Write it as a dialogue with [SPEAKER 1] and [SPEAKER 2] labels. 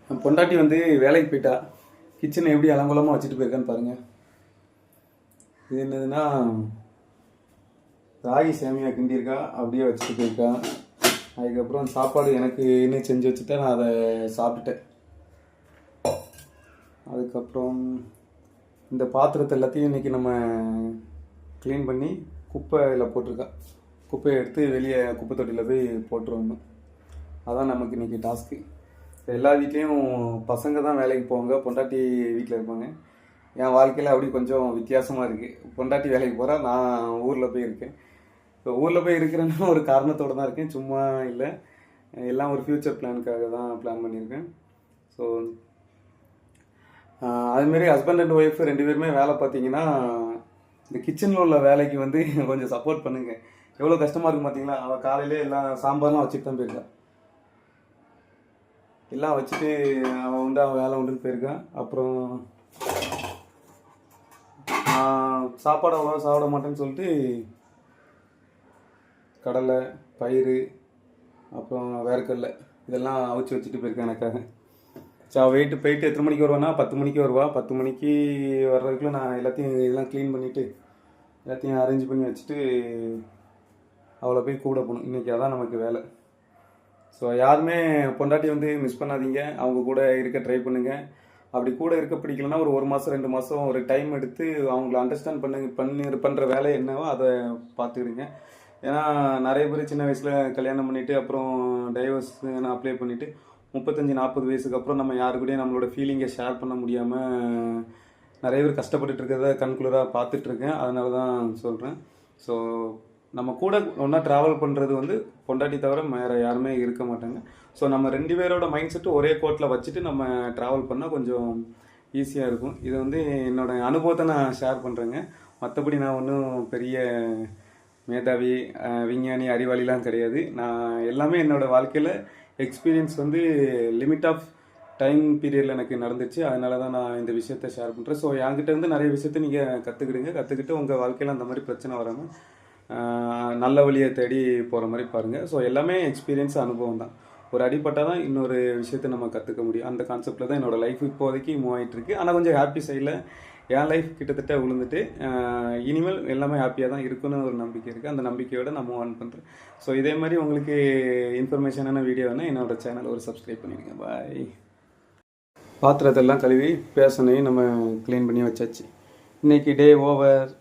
[SPEAKER 1] என் பொண்டாட்டி வந்து வேலைக்கு போயிட்டா. கிச்சனை எப்படி அலங்கோலமாக வச்சுட்டு போயிருக்கான்னு பாருங்கள். இது என்னதுன்னா ராகி சேமியா கிண்டியிருக்கா, அப்படியே வச்சுட்டு போயிருக்கா. அதுக்கப்புறம் சாப்பாடு எனக்கு இன்னும் செஞ்சு வச்சுட்டேன், நான் அதை சாப்பிட்டுட்டேன். அதுக்கப்புறம் இந்த பாத்திரத்தை எல்லாத்தையும் இன்றைக்கி நம்ம க்ளீன் பண்ணி குப்பையில் போட்டிருக்கா. குப்பையை எடுத்து வெளியே குப்பை தொட்டியில் போய் போட்டுருவோம். அதான் நமக்கு இன்றைக்கி டாஸ்க்கு. எல்லா வீட்லேயும் பசங்க தான் வேலைக்கு போவாங்க, பொண்டாட்டி வீட்டில் இருப்பாங்க. என் வாழ்க்கையில் அப்படி கொஞ்சம் வித்தியாசமாக இருக்குது. பொண்டாட்டி வேலைக்கு போகிறா, நான் ஊரில் போய் இருக்கேன். இப்போ ஊரில் போய் இருக்கிறேன்னா ஒரு காரணத்தோடு தான் இருக்கேன், சும்மா இல்லை. எல்லாம் ஒரு ஃப்யூச்சர் பிளானுக்காக தான் பிளான் பண்ணியிருக்கேன். ஸோ அதுமாரி ஹஸ்பண்ட் அண்ட் ஒய்ஃப் 2 பேருமே வேலை பார்த்தீங்கன்னா இந்த கிச்சனில் உள்ள வேலைக்கு வந்து கொஞ்சம் சப்போர்ட் பண்ணுங்கள். எவ்வளோ கஷ்டமாக இருக்கும் பார்த்தீங்களா. அவள் காலையிலே எல்லாம் சாம்பார்லாம் வச்சுட்டு தான் போயிருக்காள். எல்லாம் வச்சுட்டு அவன் உண்டு, அவன் வேலை உண்டுன்னு போயிருக்கான். அப்புறம் சாப்பாடு அவ்வளோ சாப்பிட மாட்டேன்னு சொல்லிட்டு கடலை, பயிறு, அப்புறம் வேர்க்கடலை இதெல்லாம் அவிச்சு வச்சுட்டு போயிருக்கேன் எனக்காக. ஸோ அவள் போயிட்டு எத்தனை மணிக்கு வருவானா, 10 மணிக்கு வருவா. 10 மணிக்கு வர்றதுக்குள்ள நான் எல்லாத்தையும் இதெல்லாம் க்ளீன் பண்ணிவிட்டு எல்லாத்தையும் அரேஞ்ச் பண்ணி வச்சுட்டு அவளை போய் கூட போகணும். இன்றைக்கி அதான் நமக்கு வேலை. ஸோ யாருமே பொண்டாட்டி வந்து மிஸ் பண்ணாதீங்க, அவங்க கூட இருக்க ட்ரை பண்ணுங்கள். அப்படி கூட இருக்க பிடிக்கலன்னா ஒரு மாதம் 2 மாதம் ஒரு டைம் எடுத்து அவங்கள அண்டர்ஸ்டாண்ட் பண்ணுற வேலை என்னவோ அதை பார்த்துக்கிடுங்க. ஏன்னா நிறைய பேர் சின்ன வயசில் கல்யாணம் பண்ணிவிட்டு அப்புறம் டைவர்ஸ் அப்ளை பண்ணிவிட்டு 35-40 வயசுக்கு அப்புறம் நம்ம யாரு கூடயும் நம்மளோட ஃபீலிங்கை ஷேர் பண்ண முடியாமல் நிறைய பேர் கஷ்டப்பட்டுட்டு இருக்கிறத கண்குளராக பார்த்துட்ருக்கேன். அதனால தான் சொல்கிறேன். ஸோ நம்ம கூட ஒன்றா ட்ராவல் பண்ணுறது வந்து பொண்டாட்டி தவிர வேறு யாருமே இருக்க மாட்டாங்க. ஸோ நம்ம 2 பேரோட மைண்ட் செட்டு ஒரே கோட்டில் வச்சுட்டு நம்ம ட்ராவல் பண்ணால் கொஞ்சம் ஈஸியாக இருக்கும். இது வந்து என்னோடய அனுபவத்தை நான் ஷேர் பண்ணுறேங்க. மற்றபடி நான் ஒன்றும் பெரிய மேதாவி, விஞ்ஞானி, அறிவாளிலாம் கிடையாது. நான் எல்லாமே என்னோடய வாழ்க்கையில் எக்ஸ்பீரியன்ஸ் வந்து லிமிட் ஆஃப் டைம் பீரியடில் எனக்கு நடந்துச்சு. அதனால தான் நான் இந்த விஷயத்தை ஷேர் பண்ணுறேன். ஸோ என்கிட்ட இருந்து நிறைய விஷயத்தை நீங்கள் கற்றுக்கிட்டு உங்கள் வாழ்க்கையில் அந்த மாதிரி பிரச்சனை வராமல் நல்ல வழியை தேடி போகிற மாதிரி பாருங்கள். ஸோ எல்லாமே எக்ஸ்பீரியன்ஸ், அனுபவம் தான். ஒரு அடிப்பட்டால் தான் இன்னொரு விஷயத்தை நம்ம கற்றுக்க முடியும். அந்த கான்செப்டில் தான் என்னோடய லைஃப் இப்போதைக்கு மூவ் ஆகிட்டுருக்கு. ஆனால் கொஞ்சம் ஹாப்பி சைடில் என் லைஃப் கிட்டத்தட்ட விழுந்துட்டு இனிமேல் எல்லாமே ஹாப்பியாக தான் இருக்குன்னு ஒரு நம்பிக்கை இருக்குது. அந்த நம்பிக்கையோடு நான் மூவ் ஆன் பண்ணுறேன். ஸோ இதே மாதிரி உங்களுக்கு இன்ஃபர்மேஷனான வீடியோ வேணால் என்னோடய சேனல் ஒரு சப்ஸ்கிரைப் பண்ணிடுங்க. பாய். பாத்திரத்தெல்லாம் கழுவி பேசனையும் நம்ம க்ளீன் பண்ணி வச்சாச்சு. இன்றைக்கி டே ஓவர்.